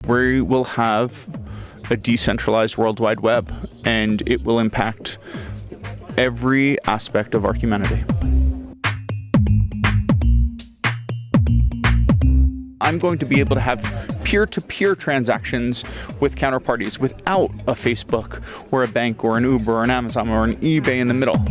We will have a decentralized World Wide Web, and it will impact every aspect of our humanity. I'm going to be able to have peer-to-peer transactions with counterparties without a Facebook or a bank or an Uber or an Amazon or an eBay in the middle.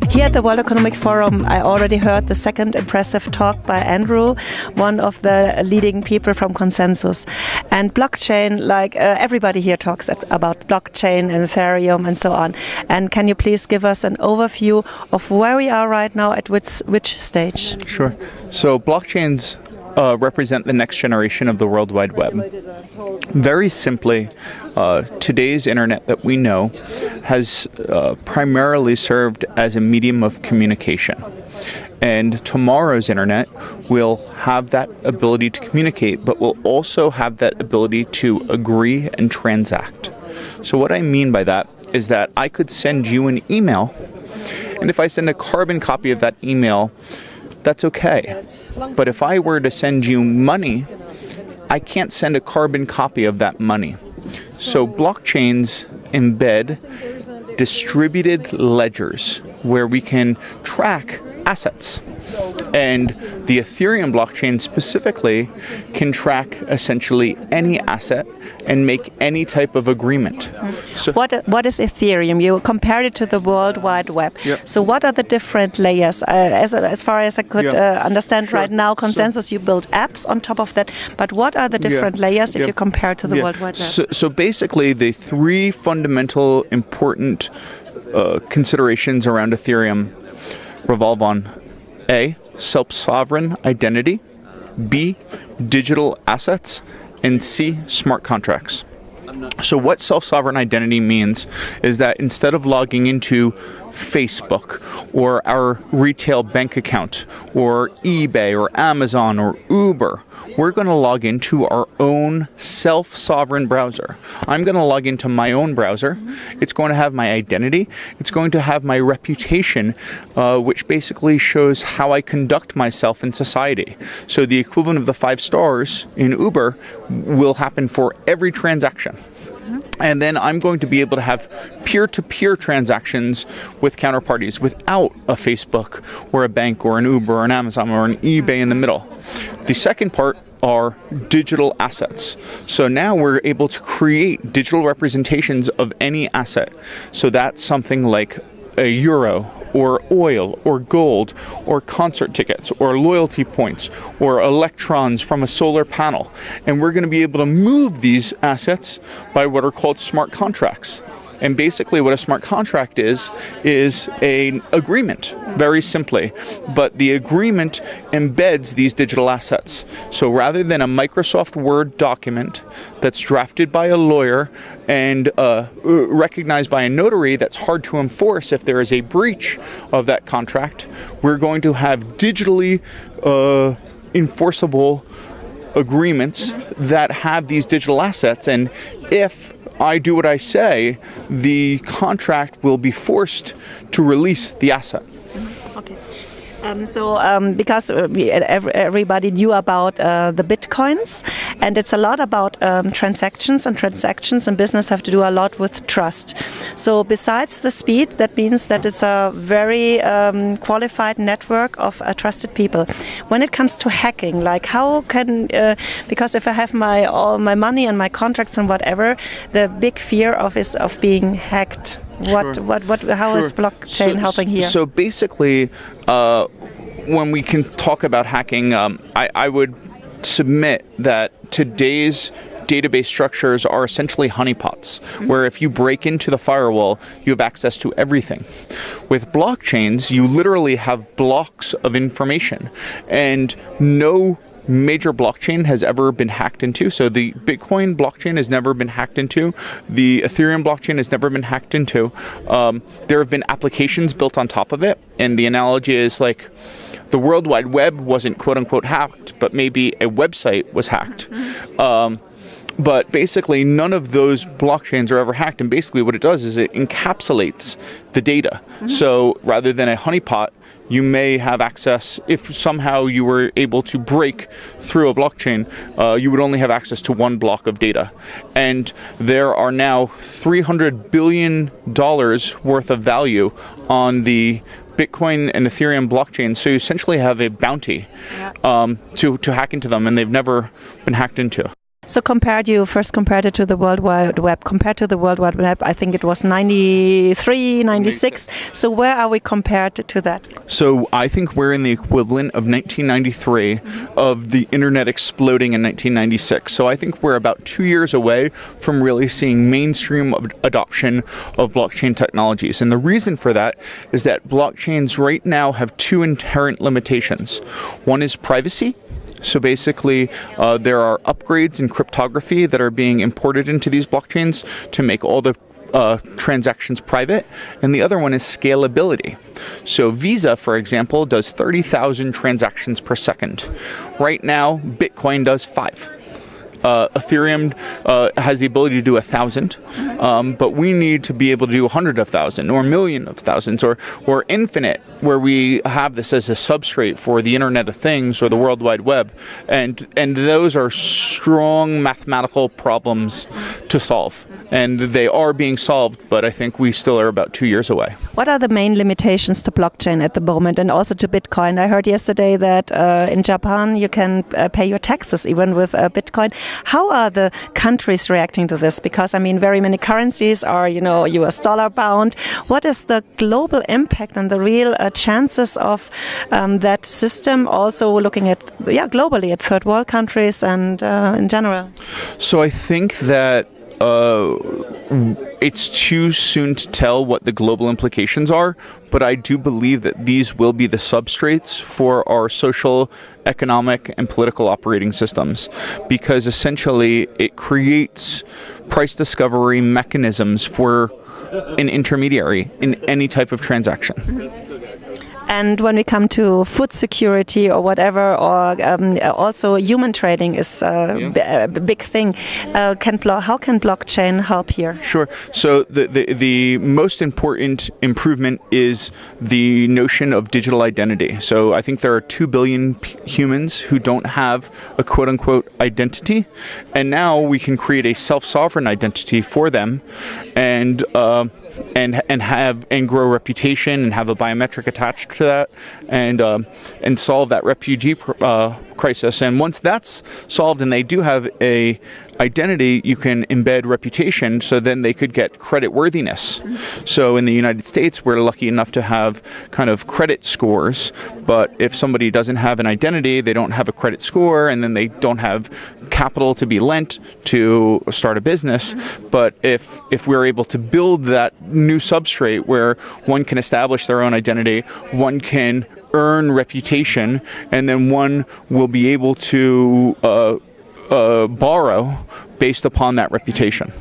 Here at the World Economic Forum, I already heard the second impressive talk by Andrew, one of the leading people from Consensus. And blockchain, like everybody here talks about blockchain and Ethereum and so on. And can you please give us an overview of where we are right now, at which stage? Sure. So blockchains represent the next generation of the World Wide Web. Very simply, today's internet that we know has primarily served as a medium of communication. And tomorrow's internet will have that ability to communicate, but will also have that ability to agree and transact. So what I mean by that is that I could send you an email, and if I send a carbon copy of that email, that's okay. But if I were to send you money, I can't send a carbon copy of that money. So blockchains embed distributed ledgers where we can track assets. And the Ethereum blockchain specifically can track essentially any asset and make any type of agreement. So what is Ethereum? You compared it to the World Wide Web. Yep. So what are the different layers? As far as I could understand Sure. right now, Consensus, you build apps on top of that. But what are the different layers if you compare to the World Wide Web? So basically, the three fundamental important considerations around Ethereum revolve on A, self-sovereign identity, B, digital assets, and C, smart contracts. So what self-sovereign identity means is that instead of logging into Facebook or our retail bank account or eBay or Amazon or Uber, we're going to log into our own self-sovereign browser. I'm going to log into my own browser. It's going to have my identity. It's going to have my reputation, which basically shows how I conduct myself in society. So the equivalent of the 5 stars in Uber will happen for every transaction. And then I'm going to be able to have peer-to-peer transactions with counterparties without a Facebook or a bank or an Uber or an Amazon or an eBay in the middle. The second part are digital assets. So now we're able to create digital representations of any asset. So that's something like a euro or oil or gold or concert tickets or loyalty points or electrons from a solar panel. And we're going to be able to move these assets by what are called smart contracts. And basically what a smart contract is an agreement, very simply. But the agreement embeds these digital assets. So rather than a Microsoft Word document that's drafted by a lawyer and recognized by a notary that's hard to enforce if there is a breach of that contract, we're going to have digitally enforceable agreements that have these digital assets. And if I do what I say, the contract will be forced to release the asset. Okay. Because everybody knew about the bitcoins, and it's a lot about transactions, and business have to do a lot with trust. So besides the speed, that means that it's a very qualified network of trusted people. When it comes to hacking, like how can, because if I have all my money and my contracts and whatever, the big fear is of being hacked. How is blockchain helping here? So basically, when we can talk about hacking, I would submit that today's database structures are essentially honeypots, where if you break into the firewall, you have access to everything. With blockchains, you literally have blocks of information, and no major blockchain has ever been hacked into. So the Bitcoin blockchain has never been hacked into. The Ethereum blockchain has never been hacked into. There have been applications built on top of it. And the analogy is like the World Wide Web wasn't quote unquote hacked, but maybe a website was hacked. But basically, none of those blockchains are ever hacked. And basically what it does is it encapsulates the data. So rather than a honeypot, you may have access, if somehow you were able to break through a blockchain, you would only have access to one block of data. And there are now $300 billion worth of value on the Bitcoin and Ethereum blockchain, so you essentially have a bounty to hack into them, and they've never been hacked into. So you first compared it to the World Wide Web. Compared to the World Wide Web, I think it was 93, 96. So where are we compared to that? So I think we're in the equivalent of 1993 of the internet exploding in 1996. So I think we're about 2 years away from really seeing mainstream adoption of blockchain technologies. And the reason for that is that blockchains right now have two inherent limitations. One is privacy. So basically, there are upgrades in cryptography that are being imported into these blockchains to make all the transactions private. And the other one is scalability. So Visa, for example, does 30,000 transactions per second. Right now, Bitcoin does 5. Ethereum has the ability to do 1,000, but we need to be able to do 100,000 or a million of thousands or infinite, where we have this as a substrate for the Internet of Things or the World Wide Web, and those are strong mathematical problems to solve, and they are being solved, but I think we still are about 2 years away. What are the main limitations to blockchain at the moment, and also to Bitcoin? I heard yesterday that in Japan you can pay your taxes even with Bitcoin. How are the countries reacting to this? Because, I mean, very many currencies are, US dollar bound. What is the global impact and the real chances of that system, also looking at, globally at third world countries and in general? So I think that it's too soon to tell what the global implications are, but I do believe that these will be the substrates for our social, economic, and political operating systems, because essentially it creates price discovery mechanisms for an intermediary in any type of transaction. And when we come to food security or whatever, or also human trading is a big thing. How can blockchain help here? Sure. So the most important improvement is the notion of digital identity. So I think there are 2 billion humans who don't have a quote-unquote identity, and now we can create a self-sovereign identity for them, and grow reputation and have a biometric attached to that, and solve that refugee crisis. And once that's solved and they do have a identity, you can embed reputation, so then they could get credit worthiness. So in the United States, we're lucky enough to have kind of credit scores, but if somebody doesn't have an identity, they don't have a credit score, and then they don't have capital to be lent to start a business. But if we're able to build that new substrate where one can establish their own identity, one can earn reputation, and then one will be able to borrow based upon that reputation.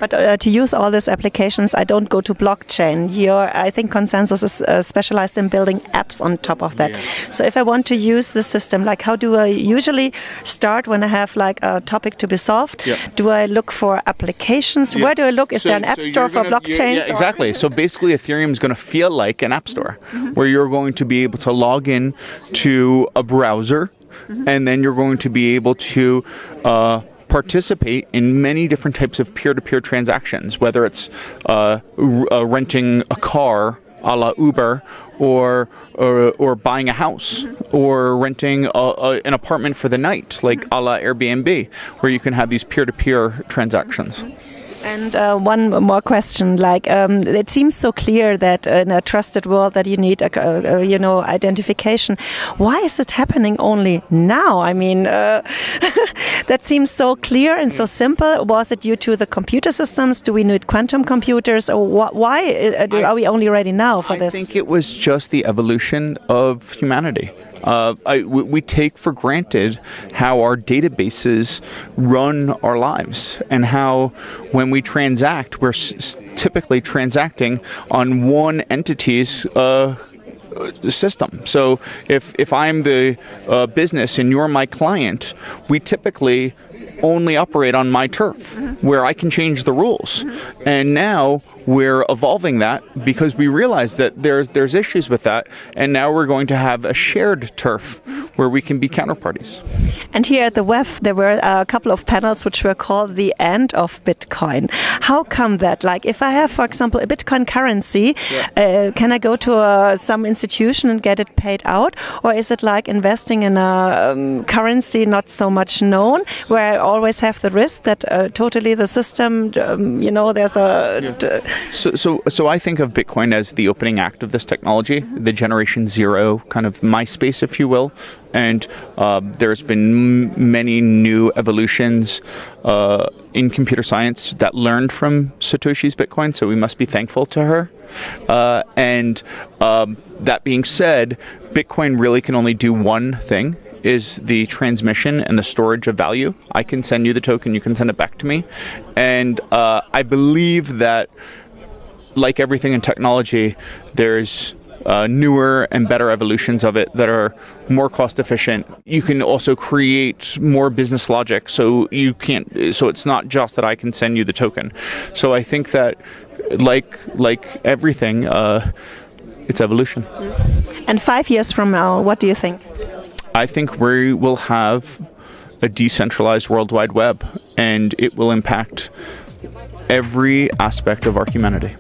But to use all these applications, I don't go to blockchain. I think Consensus is specialized in building apps on top of that. Yeah. So if I want to use the system, like how do I usually start when I have like a topic to be solved? Yeah. Do I look for applications? Yeah. Where do I look? Is there an app store for blockchains? Yeah, exactly. So basically Ethereum is going to feel like an app store where you're going to be able to log in to a browser, and then you're going to be able to participate in many different types of peer-to-peer transactions, whether it's renting a car a la Uber, or buying a house, or renting an apartment for the night, like a la Airbnb, where you can have these peer-to-peer transactions. And one more question, like it seems so clear that in a trusted world that you need identification. Why is it happening only now? I mean, that seems so clear and so simple. Was it due to the computer systems? Do we need quantum computers, or why are we only ready now for this? I think it was just the evolution of humanity. We take for granted how our databases run our lives, and how when we transact, we're typically transacting on one entity's system. So if I'm the business and you're my client, we typically only operate on my turf where I can change the rules. And now we're evolving that because we realize that there's issues with that, and now we're going to have a shared turf where we can be counterparties. And here at the WEF, there were a couple of panels which were called the end of Bitcoin. How come that? Like, if I have, for example, a Bitcoin currency, can I go to some institution and get it paid out? Or is it like investing in a currency not so much known, where I always have the risk that totally the system, there's a... So I think of Bitcoin as the opening act of this technology, the generation zero kind of MySpace, if you will. And there's been many new evolutions in computer science that learned from Satoshi's Bitcoin, so we must be thankful to her. And that being said, Bitcoin really can only do one thing, is the transmission and the storage of value. I can send you the token, you can send it back to me. And I believe that, like everything in technology, there's newer and better evolutions of it that are more cost efficient. You can also create more business logic, so it's not just that I can send you the token. So I think that like everything, it's evolution. And 5 years from now, what do you think? I think we will have a decentralized World Wide Web, and it will impact every aspect of our humanity.